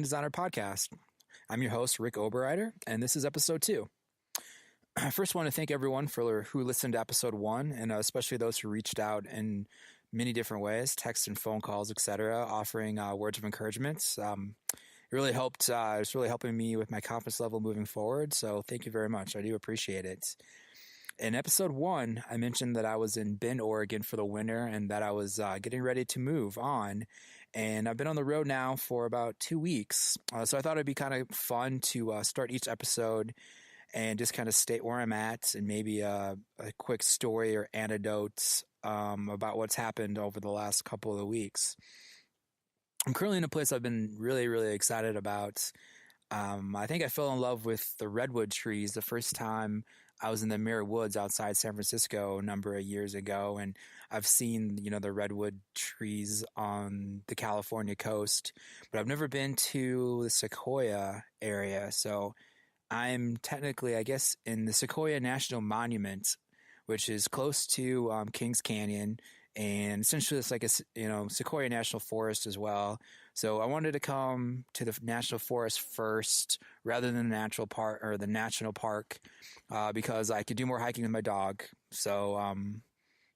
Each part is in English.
Designer Podcast. I'm your host, Rick Oberreiter, and this is episode 2. I first want to thank everyone who listened to episode 1, and especially those who reached out in many different ways, texts and phone calls, etc., offering words of encouragement. It really helped. It's really helping me with my confidence level moving forward, so thank you very much. I do appreciate it. In episode 1, I mentioned that I was in Bend, Oregon for the winter and that I was getting ready to move on. And I've been on the road now for about 2 weeks. So I thought it'd be kind of fun to start each episode and just kind of state where I'm at and maybe a quick story or anecdotes about what's happened over the last couple of weeks. I'm currently in a place I've been really, really excited about. I think I fell in love with the redwood trees the first time I was in the Muir Woods outside San Francisco a number of years ago, and I've seen, the redwood trees on the California coast, but I've never been to the Sequoia area. So I'm technically, I guess, in the Sequoia National Monument, which is close to Kings Canyon, and essentially it's like a Sequoia National Forest as well. So I wanted to come to the national forest first rather than the natural park or the national park because I could do more hiking with my dog. So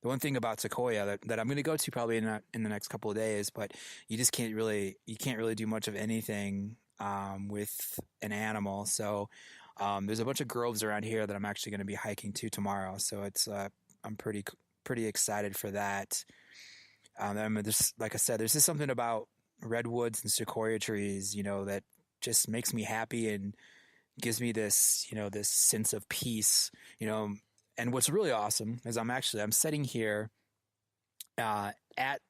the one thing about Sequoia that I'm going to go to probably in the next couple of days, but you can't really do much of anything with an animal. So there's a bunch of groves around here that I'm actually going to be hiking to tomorrow. So it's I'm pretty excited for that. Like I said, there's just something about redwoods and sequoia trees, that just makes me happy and gives me this, this sense of peace, and what's really awesome is I'm sitting here at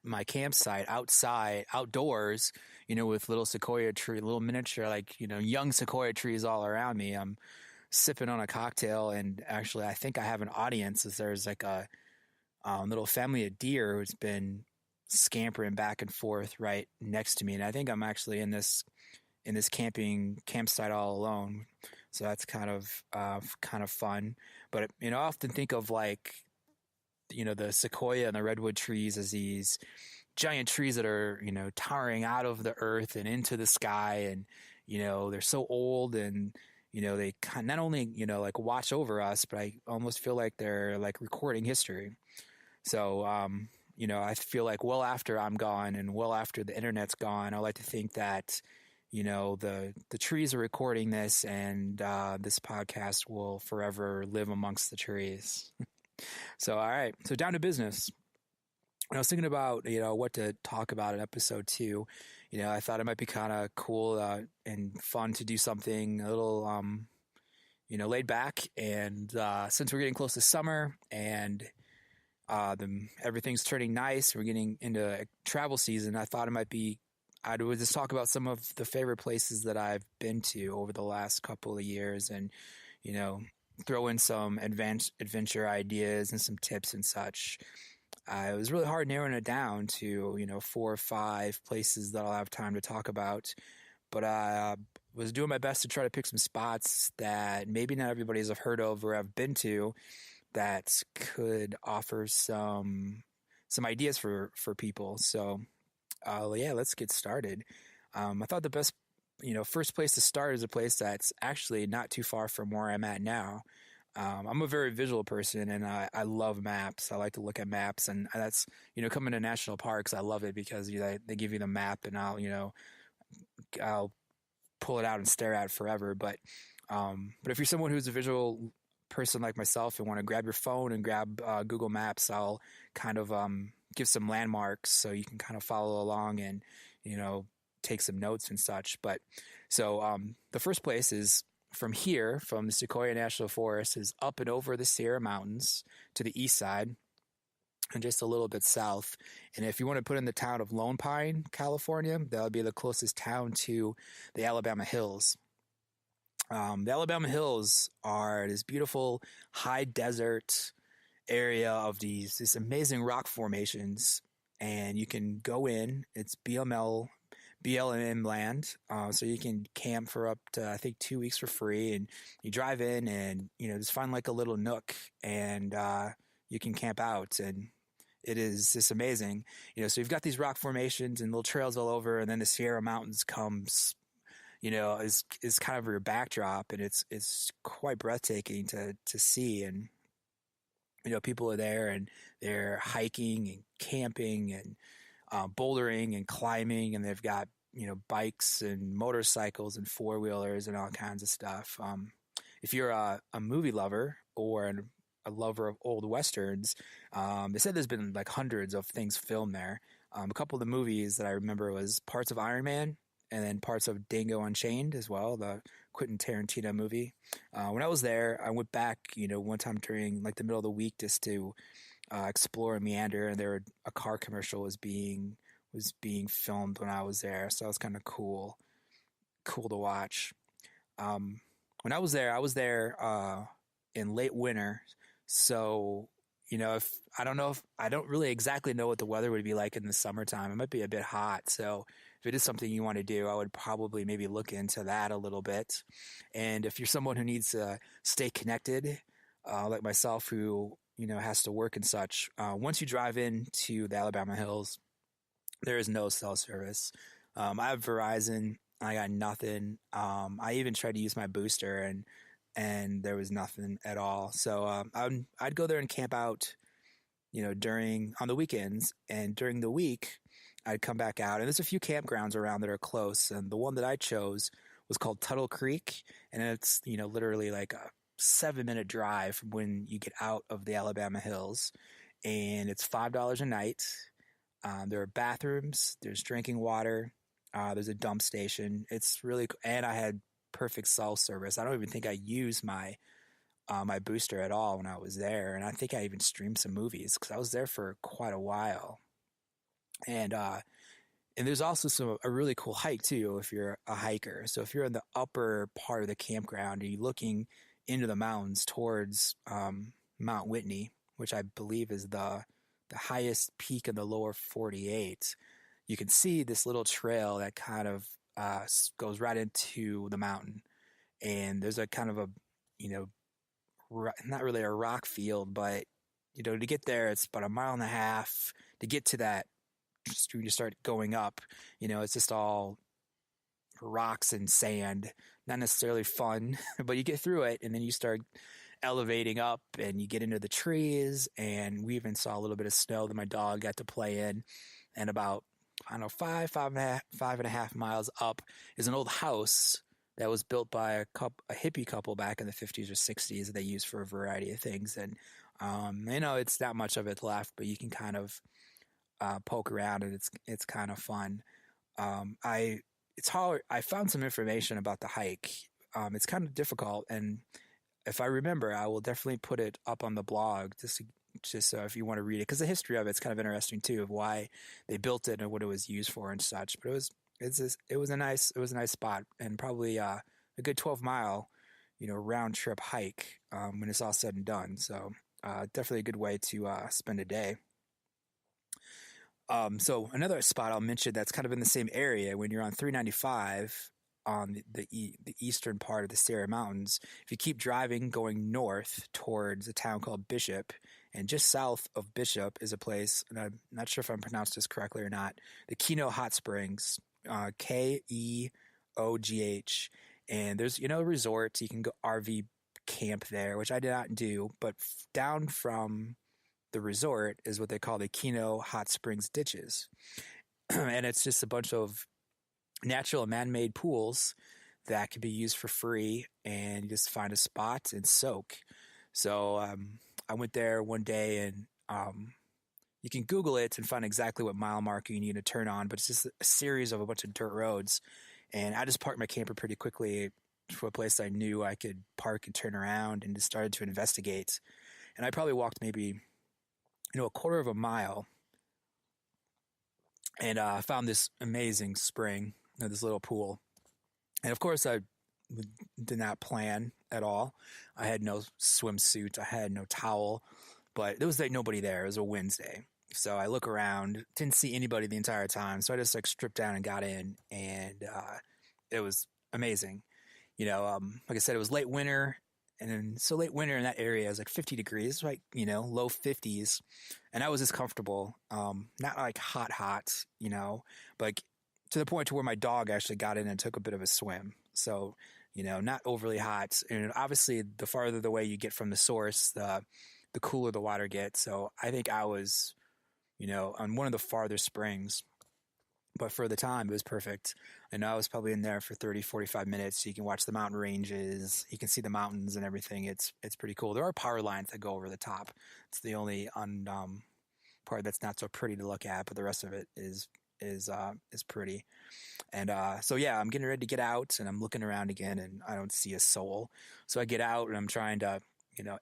my campsite outdoors, with little sequoia tree, little miniature, young sequoia trees all around me. I'm sipping on a cocktail, and actually I think I have an audience as there's like a little family of deer who's been scampering back and forth right next to me, and I think I'm actually in this campsite all alone. So that's kind of fun. But I often think of the sequoia and the redwood trees as these giant trees that are towering out of the earth and into the sky, and they're so old, and they not only watch over us, but I almost feel like they're recording history. So I feel like well after I'm gone and well after the internet's gone, I like to think that the trees are recording this, and this podcast will forever live amongst the trees. So all right, so down to business. When I was thinking about what to talk about in episode 2, I thought it might be kind of cool and fun to do something a little laid back, and since we're getting close to summer and everything's turning nice, we're getting into travel season, I thought I would just talk about some of the favorite places that I've been to over the last couple of years, and throw in some adventure ideas and some tips and such. It was really hard narrowing it down to 4 or 5 places that I'll have time to talk about, but I was doing my best to try to pick some spots that maybe not everybody has heard of or have been to, that could offer some ideas for people. So let's get started. I thought the best first place to start is a place that's actually not too far from where I'm at now. I'm a very visual person, and I love maps. I like to look at maps, and that's coming to national parks, I love it because they give you the map, and I'll pull it out and stare at it forever. But if you're someone who's a visual person like myself and want to grab your phone and grab Google Maps, I'll kind of give some landmarks so you can kind of follow along and take some notes and such. But so the first place is from the Sequoia National Forest, is up and over the Sierra Mountains to the east side and just a little bit south. And if you want to put in the town of Lone Pine, California, that would be the closest town to the Alabama Hills. The Alabama Hills are this beautiful high desert area of these amazing rock formations, and you can go in. It's BLM land, so you can camp for up to I think 2 weeks for free, and you drive in and just find a little nook, and you can camp out, and it is just amazing. So you've got these rock formations and little trails all over, and then the Sierra Mountains comes is kind of your backdrop, and it's quite breathtaking to see. And people are there and they're hiking and camping and bouldering and climbing, and they've got bikes and motorcycles and four wheelers and all kinds of stuff. If you're a movie lover or a lover of old westerns, they said there's been like hundreds of things filmed there. A couple of the movies that I remember was parts of Iron Man and then parts of Django Unchained as well, the Quentin Tarantino movie. When I was there, I went back, one time during like the middle of the week just to explore and meander, and a car commercial was being filmed when I was there, so it was kind of cool to watch. When I was there in late winter, so if I don't really exactly know what the weather would be like in the summertime. It might be a bit hot, so if it is something you want to do, I would probably maybe look into that a little bit. And if you're someone who needs to stay connected, like myself, who has to work and such, once you drive into the Alabama Hills, there is no cell service. I have Verizon. I got nothing. I even tried to use my booster, and there was nothing at all. So I'd go there and camp out, on the weekends, and during the week, I'd come back out. And there's a few campgrounds around that are close, and the one that I chose was called Tuttle Creek, and it's literally like a 7-minute drive from when you get out of the Alabama Hills, and it's $5 a night. There are bathrooms, there's drinking water, there's a dump station. It's really, and I had perfect cell service. I don't even think I used my booster at all when I was there, and I think I even streamed some movies because I was there for quite a while. And there's also a really cool hike too if you're a hiker. So if you're in the upper part of the campground and you're looking into the mountains towards Mount Whitney, which I believe is the highest peak in the lower 48, you can see this little trail that kind of goes right into the mountain. And there's a kind of a, not really a rock field, but, to get there, it's about 1.5 miles to get to that. Just when you start going up, it's just all rocks and sand, not necessarily fun, but you get through it, and then you start elevating up and you get into the trees, and we even saw a little bit of snow that my dog got to play in. And about, I don't know, 5.5 miles up is an old house that was built by a hippie couple back in the 50s or 60s that they used for a variety of things. And it's not much of it left, but you can kind of poke around, and it's kind of fun. It's hard. I found some information about the hike. It's kind of difficult, and if I remember, I will definitely put it up on the blog just so if you want to read it, because the history of it's kind of interesting too, of why they built it and what it was used for and such. But it was a nice spot, and probably a good 12-mile round trip hike when it's all said and done. So definitely a good way to spend a day. So another spot I'll mention that's kind of in the same area, when you're on 395 on the eastern part of the Sierra Mountains, if you keep driving going north towards a town called Bishop, and just south of Bishop is a place, and I'm not sure if I'm pronounced this correctly or not, the Keno Hot Springs, Keogh, and there's a resort, you can go RV camp there, which I did not do, but down from the resort is what they call the Keno Hot Springs ditches. And it's just a bunch of natural and man-made pools that can be used for free, and you just find a spot and soak. So I went there one day, and you can Google it and find exactly what mile marker you need to turn on, but it's just a series of a bunch of dirt roads. And I just parked my camper pretty quickly to a place I knew I could park and turn around, and just started to investigate. And I probably walked maybe a 1/4 mile, and I found this amazing spring, this little pool. And of course, I did not plan at all. I had no swimsuit, I had no towel, but there was like nobody there. It was a Wednesday, so I look around, didn't see anybody the entire time. So I just stripped down and got in, and it was amazing. Like I said, it was late winter. And then, so late winter in that area is like 50 degrees, like, low 50s. And I was just comfortable. Not like hot, but like to the point to where my dog actually got in and took a bit of a swim. So, not overly hot. And obviously, the farther away you get from the source, the cooler the water gets. So I think I was, on one of the farther springs, but for the time, it was perfect. And I was probably in there for 30, 45 minutes. So you can watch the mountain ranges. You can see the mountains and everything. It's pretty cool. There are power lines that go over the top. It's the only part that's not so pretty to look at, but the rest of it is pretty. And so yeah, I'm getting ready to get out, and I'm looking around again, and I don't see a soul. So I get out, and I'm trying to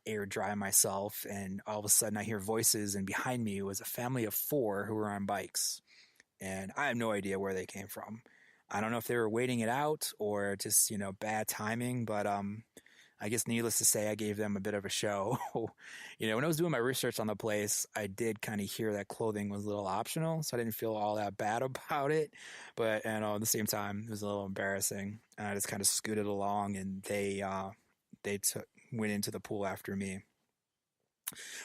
air dry myself, and all of a sudden I hear voices, and behind me was a family of 4 who were on bikes, and I have no idea where they came from. I don't know if they were waiting it out or just bad timing, but I guess needless to say, I gave them a bit of a show. When I was doing my research on the place, I did kind of hear that clothing was a little optional, so I didn't feel all that bad about it. But at the same time, it was a little embarrassing. And I just kind of scooted along, and they went into the pool after me.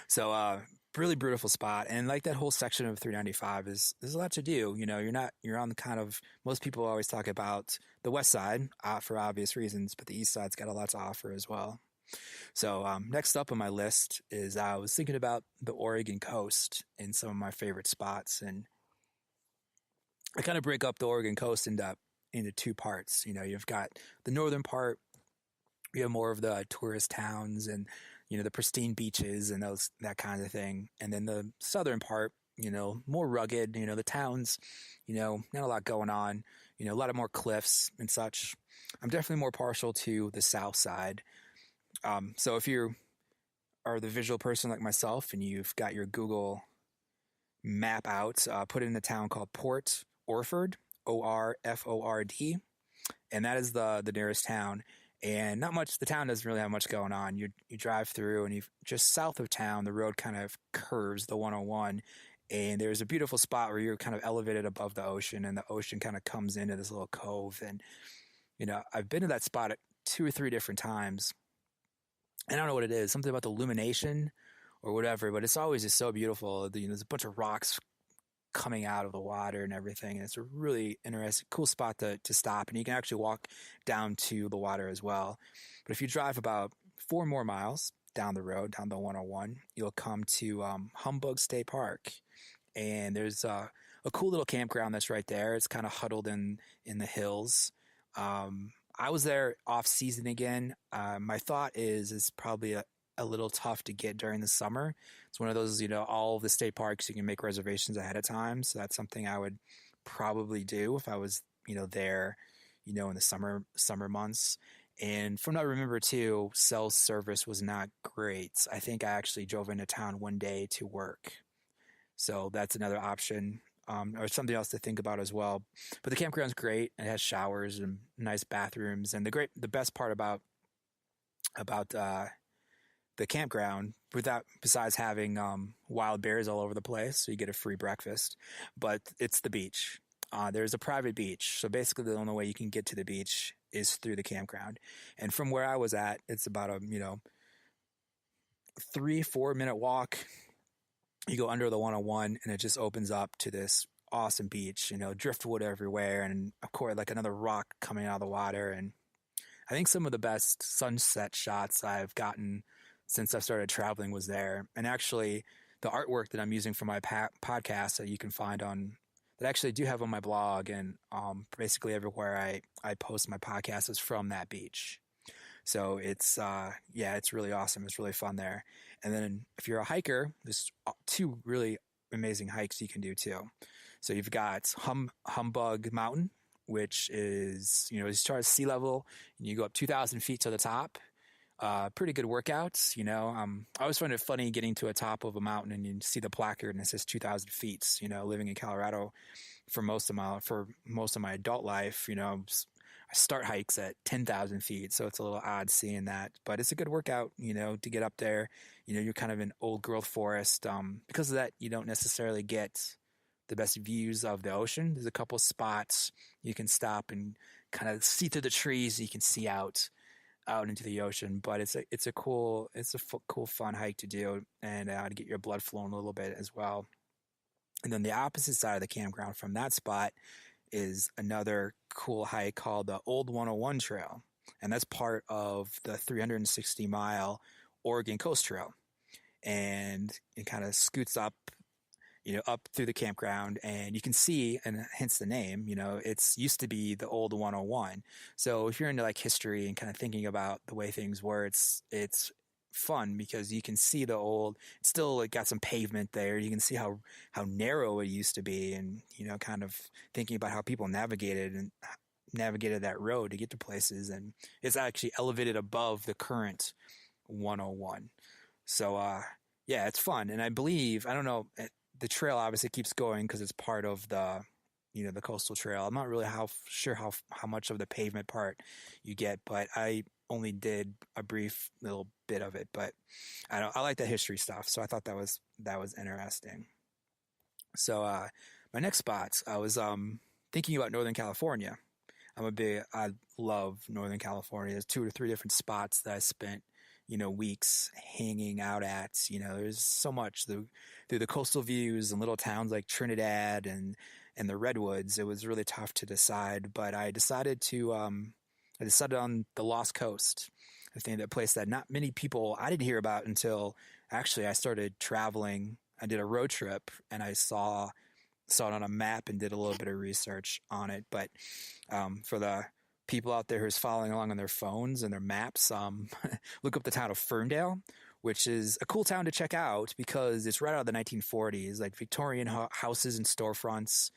So really beautiful spot, and like that whole section of 395 there's a lot to do. You're on the kind of, most people always talk about the west side for obvious reasons, but the east side's got a lot to offer as well. So next up on my list is I was thinking about the Oregon coast and some of my favorite spots, and I kind of break up the Oregon coast into 2 parts. You've got the northern part. You have more of the tourist towns and the pristine beaches and that kind of thing. And then the southern part, more rugged, the towns, not a lot going on, a lot of more cliffs and such. I'm definitely more partial to the south side. So if you are the visual person like myself and you've got your Google map out, put in a town called Port Orford, Orford, and that is the nearest town. And the town doesn't really have much going on. You drive through, and just south of town, the road kind of curves the 101, and there's a beautiful spot where you're kind of elevated above the ocean, and the ocean kind of comes into this little cove. And, I've been to that spot 2 or 3 different times. I don't know what it is, something about the illumination or whatever, but it's always just so beautiful. There's a bunch of rocks coming out of the water and everything. And it's a really interesting, cool spot to stop. And you can actually walk down to the water as well. But if you drive about 4 more miles down the road, down the 101, you'll come to Humbug State Park. And there's a cool little campground that's right there. It's kind of huddled in the hills. I was there off season again. My thought is probably a little tough to get during the summer. It's one of those, all of the state parks, you can make reservations ahead of time. So that's something I would probably do if I was, there, in the summer months. And from what I remember too, cell service was not great. I think I actually drove into town one day to work. So that's another option, or something else to think about as well. But the campground's great. It has showers and nice bathrooms. And the best part about the campground, besides having wild bears all over the place, so you get a free breakfast, but it's the beach. There's a private beach, so basically the only way you can get to the beach is through the campground. And from where I was at, it's about a 3-4 minute walk. You go under the 101, and it just opens up to this awesome beach. Driftwood everywhere, and of course, like another rock coming out of the water. And I think some of the best sunset shots I've gotten since I've started traveling was there. And actually, the artwork that I'm using for my podcast that you can find that I actually do have on my blog, and basically everywhere I post my podcast is from that beach. So it's really awesome. It's really fun there. And then if you're a hiker, there's 2 really amazing hikes you can do too. So you've got Humbug Mountain, which is, you start at sea level and you go up 2,000 feet to the top. Pretty good workouts, I always find it funny getting to a top of a mountain and you see the placard and it says 2,000 feet. Living in Colorado for most of my adult life, I start hikes at 10,000 feet, so it's a little odd seeing that. But it's a good workout, to get up there. You're kind of in old growth forest. Because of that, you don't necessarily get the best views of the ocean. There's a couple spots you can stop and kind of see through the trees. You can see out into the ocean. But it's a cool, fun hike to do, and to get your blood flowing a little bit as well. And then the opposite side of the campground from that spot is another cool hike called the Old 101 Trail. And that's part of the 360-mile Oregon Coast Trail. And it kind of scoots up, up through the campground, and you can see, and hence the name, it's used to be the Old 101. So if you're into like history and kind of thinking about the way things were, it's fun because you can see the old, it's still like got some pavement there. You can see how narrow it used to be, and kind of thinking about how people navigated that road to get to places, and it's actually elevated above the current 101. So yeah, it's fun. And I believe, I don't know, the trail obviously keeps going because it's part of the the coastal trail. I'm not really sure how much of the pavement part you get, but I only did a brief little bit of it. But I like the history stuff, so I thought that was interesting. So my next spots, I was thinking about Northern California. I love Northern California. There's 2 or 3 different spots that I spent weeks hanging out at. There's so much through the coastal views and little towns like Trinidad and the Redwoods. It was really tough to decide, but I decided on the Lost Coast. I think that place that not many people, I didn't hear about until actually I started traveling. I did a road trip and I saw it on a map and did a little bit of research on it. But for the people out there who's following along on their phones and their maps, look up the town of Ferndale, which is a cool town to check out because it's right out of the 1940s, like Victorian houses and storefronts.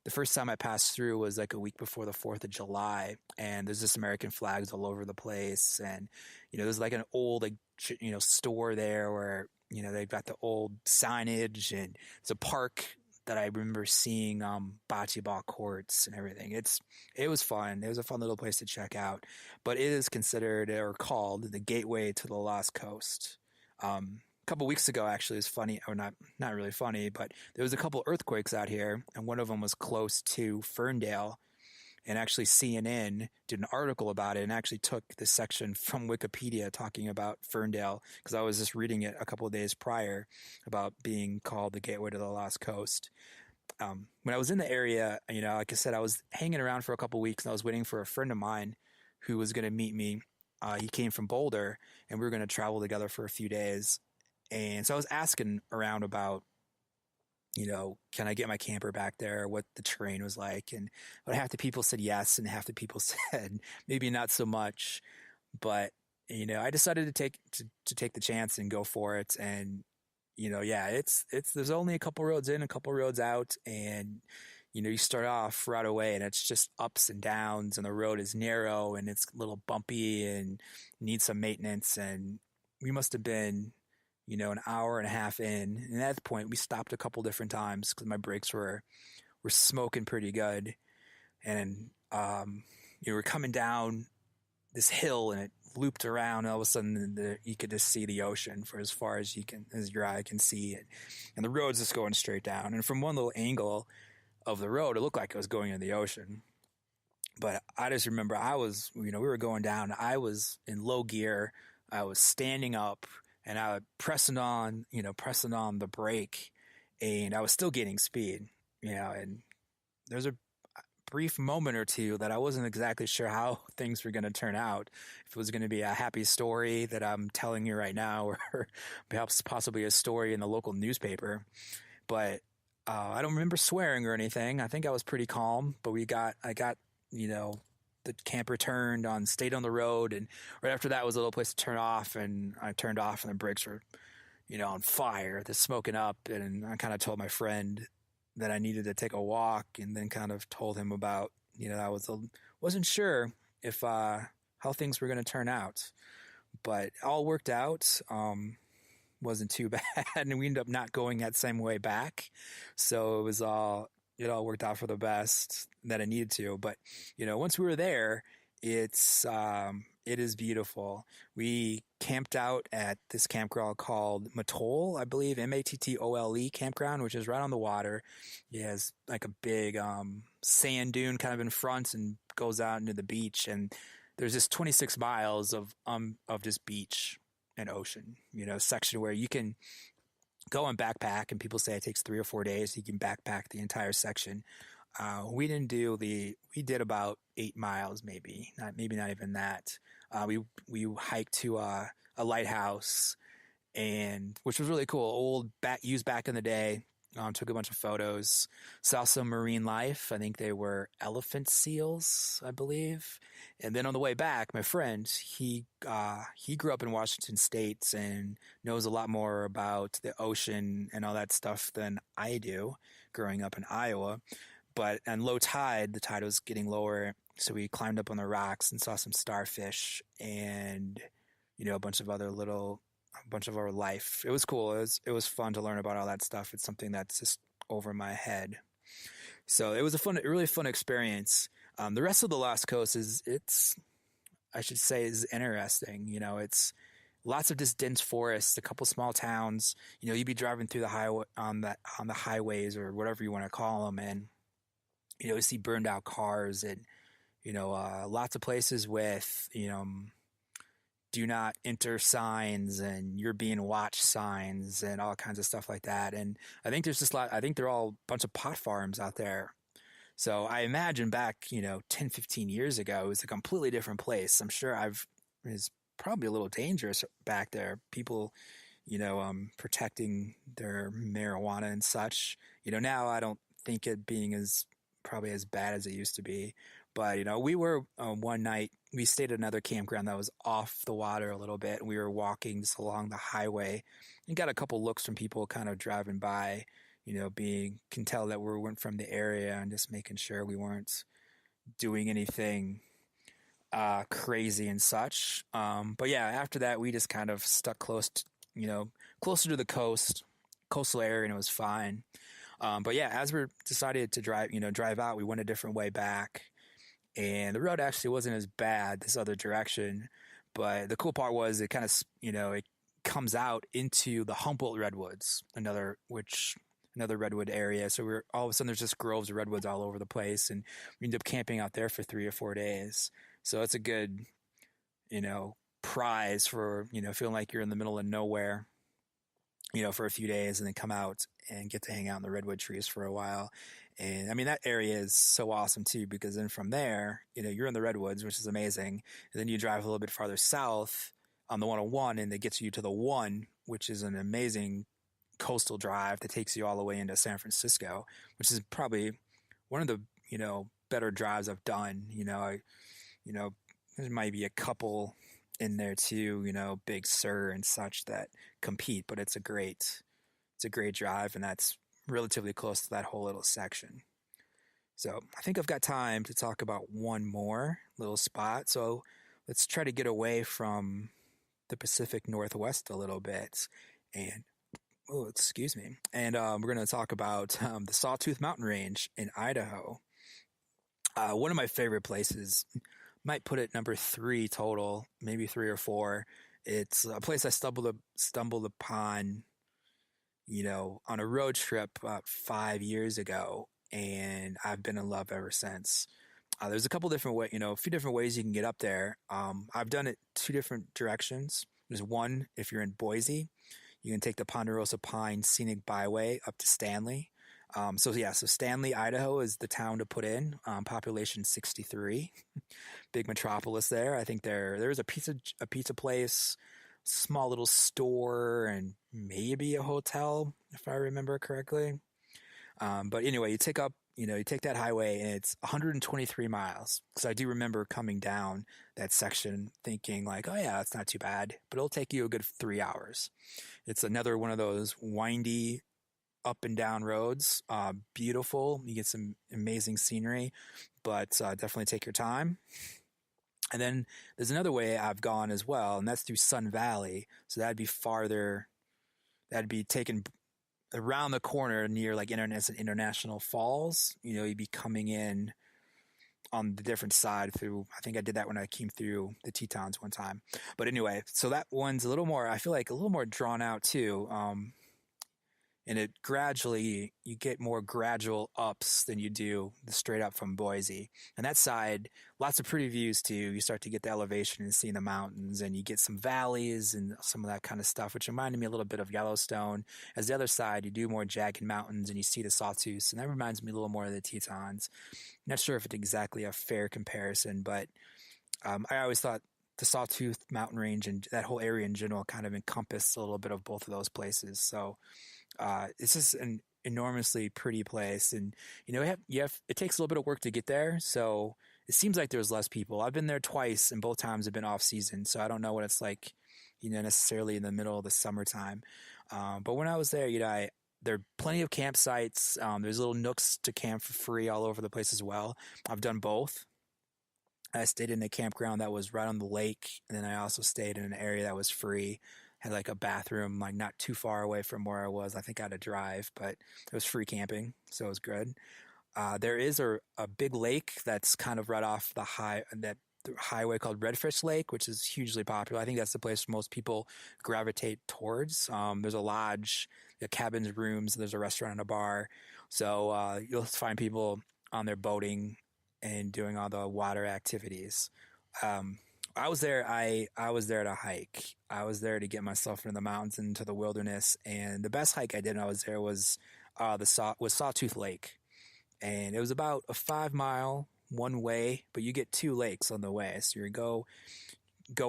The first time I passed through was like a week before the 4th of July, and there's just American flags all over the place. And, there's like an old, store there where, they've got the old signage, and it's a park that I remember seeing bocce ball courts and everything. It was fun. It was a fun little place to check out, but it is considered or called the gateway to the Lost Coast. A couple weeks ago, actually, it was funny, or not really funny, but there was a couple earthquakes out here, and one of them was close to Ferndale. And actually CNN did an article about it and actually took this section from Wikipedia talking about Ferndale, because I was just reading it a couple of days prior about being called the gateway to the Lost Coast. When I was in the area, like I said, I was hanging around for a couple of weeks, and I was waiting for a friend of mine who was going to meet me. He came from Boulder, and we were going to travel together for a few days. And so I was asking around about, can I get my camper back there? What the terrain was like. And but half the people said yes, and half the people said maybe not so much. But, I decided to take the chance and go for it. And, yeah, there's only a couple roads in, a couple roads out. And, you start off right away and it's just ups and downs, and the road is narrow and it's a little bumpy and needs some maintenance. And we must have been, an hour and a half in. And at that point, we stopped a couple different times because my brakes were smoking pretty good. And, we're coming down this hill and it looped around. And all of a sudden, you could just see the ocean for as far as as your eye can see it. And the road's just going straight down. And from one little angle of the road, it looked like it was going into the ocean. But I just remember we were going down. I was in low gear. I was standing up. And I was pressing on the brake, and I was still gaining speed, and there's a brief moment or two that I wasn't exactly sure how things were going to turn out. If it was going to be a happy story that I'm telling you right now, or perhaps possibly a story in the local newspaper. But I don't remember swearing or anything. I think I was pretty calm, but I got, the camper stayed on the road, and right after that was a little place to turn off, and I turned off, and the brakes were, on fire, they're smoking up, and I kind of told my friend that I needed to take a walk, and then kind of told him about, I wasn't sure if how things were going to turn out, but all worked out. Wasn't too bad, and we ended up not going that same way back, so it all worked out for the best that I needed to. But, once we were there, it is beautiful. We camped out at this campground called Mattole, I believe, Mattole campground, which is right on the water. It has like a big sand dune kind of in front and goes out into the beach. And there's this 26 miles of just beach and ocean, section where you can go and backpack, and people say it takes 3 or 4 days. You can backpack the entire section. We didn't do we did about 8 miles, maybe not even that. We hiked to a lighthouse, and which was really cool. Old back used back in the day. Took a bunch of photos. Saw some marine life. I think they were elephant seals, I believe. And then on the way back, my friend he grew up in Washington State and knows a lot more about the ocean and all that stuff than I do, growing up in Iowa. But on low tide, the tide was getting lower, so we climbed up on the rocks and saw some starfish and a bunch of a bunch of our life. It was cool. It was fun to learn about all that stuff. It's something that's just over my head. So it was a really fun experience. The rest of the Lost Coast I should say, is interesting. It's lots of just dense forests, a couple small towns. You'd be driving through the highway on the highways or whatever you want to call them, and you see burned out cars and lots of places with do not enter signs and you're being watched signs and all kinds of stuff like that. And I think I think they're all a bunch of pot farms out there. So I imagine back, 10, 15 years ago, it was a completely different place. I'm sure it's probably a little dangerous back there. People, protecting their marijuana and such. Now I don't think it being probably as bad as it used to be. But, we were one night, we stayed at another campground that was off the water a little bit. And we were walking just along the highway and got a couple looks from people kind of driving by, can tell that we weren't from the area and just making sure we weren't doing anything crazy and such. But yeah, after that, we just kind of stuck closer to the coastal area, and it was fine. But yeah, as we decided to drive out, we went a different way back. And the road actually wasn't as bad this other direction, but the cool part was it kind of, it comes out into the Humboldt Redwoods, another redwood area. So all of a sudden there's just groves of redwoods all over the place, and we ended up camping out there for 3 or 4 days. So it's a good, prize for, feeling like you're in the middle of nowhere, for a few days, and then come out and get to hang out in the redwood trees for a while. And I mean, that area is so awesome too, because then from there, you're in the redwoods, which is amazing. And then you drive a little bit farther south on the 101, and it gets you to the one, which is an amazing coastal drive that takes you all the way into San Francisco, which is probably one of the, better drives I've done. There might be a couple in there too, Big Sur and such that compete, but it's a great drive, and that's relatively close to that whole little section. So I think I've got time to talk about one more little spot. So let's try to get away from the Pacific Northwest a little bit. And, excuse me. And we're going to talk about the Sawtooth Mountain Range in Idaho. One of my favorite places, might put it number 3 total, maybe 3 or 4. It's a place I stumbled upon on a road trip about 5 years ago, and I've been in love ever since. There's a couple different a few different ways you can get up there. I've done it 2 different directions. There's one, if you're in Boise, you can take the Ponderosa Pine Scenic Byway up to Stanley. So Stanley, Idaho is the town to put in. Population 63, big metropolis there. I think there is a pizza place, small little store, and maybe a hotel, if I remember correctly. But anyway, you take that highway, and it's 123 miles. Because I do remember coming down that section thinking like, oh yeah, that's not too bad. But it'll take you a good 3 hours. It's another one of those windy up and down roads. Beautiful. You get some amazing scenery, but definitely take your time. And then there's another way I've gone as well, and that's through Sun Valley. So that'd be farther. That'd be taken around the corner near like International Falls. You'd be coming in on the different side through. I think I did that when I came through the Tetons one time. But anyway, so that one's a little more. I feel like a little more drawn out too. and you get more gradual ups than you do the straight up from Boise. And that side, lots of pretty views too. You start to get the elevation and seeing the mountains, and you get some valleys and some of that kind of stuff, which reminded me a little bit of Yellowstone. As the other side, you do more jagged mountains and you see the Sawtooths, and that reminds me a little more of the Tetons. Not sure if it's exactly a fair comparison, but I always thought the Sawtooth mountain range and that whole area in general kind of encompassed a little bit of both of those places. So it's just an enormously pretty place, and it takes a little bit of work to get there. So it seems like there's less people. I've been there twice, and both times have been off season, so I don't know what it's like, necessarily in the middle of the summertime. But when I was there, there are plenty of campsites. There's little nooks to camp for free all over the place as well. I've done both. I stayed in a campground that was right on the lake, and then I also stayed in an area that was free. Had like a bathroom, like not too far away from where I was. I think I had to drive, but it was free camping, so it was good. There is a big lake that's kind of right off the highway called Redfish Lake, which is hugely popular. I think that's the place most people gravitate towards. There's a lodge, cabins, rooms, there's a restaurant and a bar. So you'll find people on their boating and doing all the water activities. I was there. I was there to hike. I was there to get myself into the mountains, into the wilderness. And the best hike I did when I was there was Sawtooth Lake, and it was about a 5-mile one way, but you get 2 lakes on the way. So you go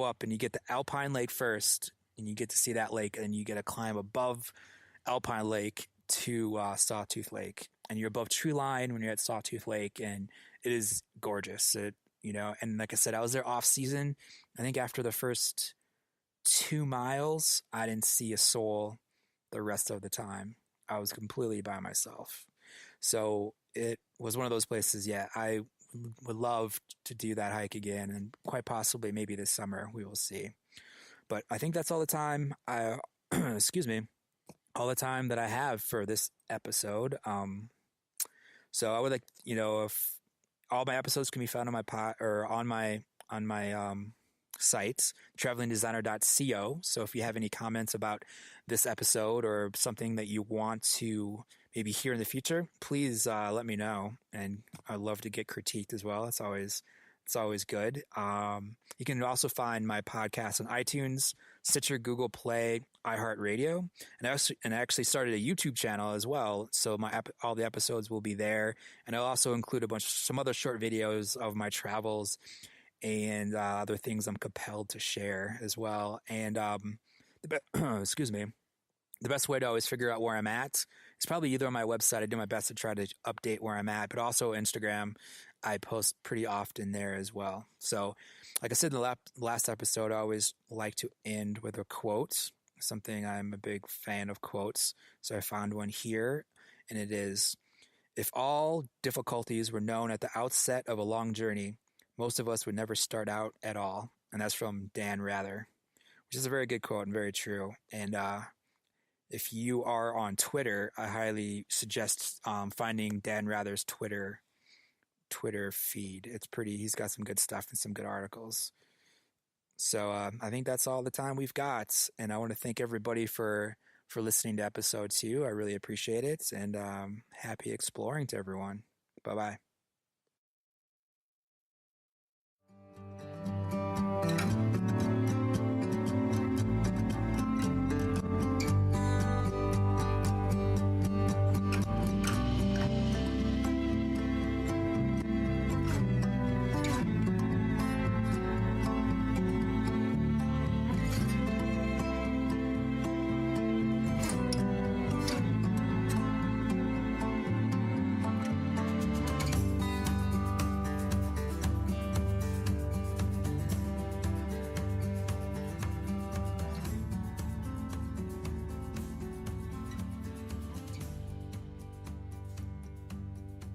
up, and you get the Alpine Lake first, and you get to see that lake, and you get to climb above Alpine Lake to Sawtooth Lake, and you're above tree line when you're at Sawtooth Lake, and it is gorgeous. And like I said, I was there off season. I think after the first 2 miles, I didn't see a soul the rest of the time. I was completely by myself. So it was one of those places, I would love to do that hike again, and quite possibly maybe this summer. We will see. But I think that's all the time excuse me, all the time that I have for this episode. So I would like, if all my episodes can be found on my site, travelingdesigner.co. So if you have any comments about this episode or something that you want to maybe hear in the future, please let me know. And I'd love to get critiqued as well. It's always good. You can also find my podcast on iTunes, Stitcher, Google Play, iHeartRadio, and I actually started a YouTube channel as well. So all the episodes will be there, and I'll also include some other short videos of my travels and other things I'm compelled to share as well. And excuse me. The best way to always figure out where I'm at is probably either on my website. I do my best to try to update where I'm at, but also Instagram. I post pretty often there as well. So, like I said in the last episode, I always like to end with a quote, something I'm a big fan of quotes. So I found one here, and it is, "If all difficulties were known at the outset of a long journey, most of us would never start out at all." And that's from Dan Rather, which is a very good quote and very true. And if you are on Twitter, I highly suggest finding Dan Rather's Twitter feed. He's got some good stuff and some good articles. So I think that's all the time we've got. And I want to thank everybody for listening to episode 2. I really appreciate it. And happy exploring to everyone. Bye-bye.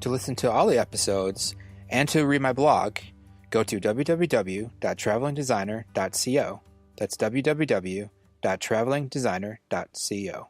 To listen to all the episodes and to read my blog, go to www.travelingdesigner.co. That's www.travelingdesigner.co.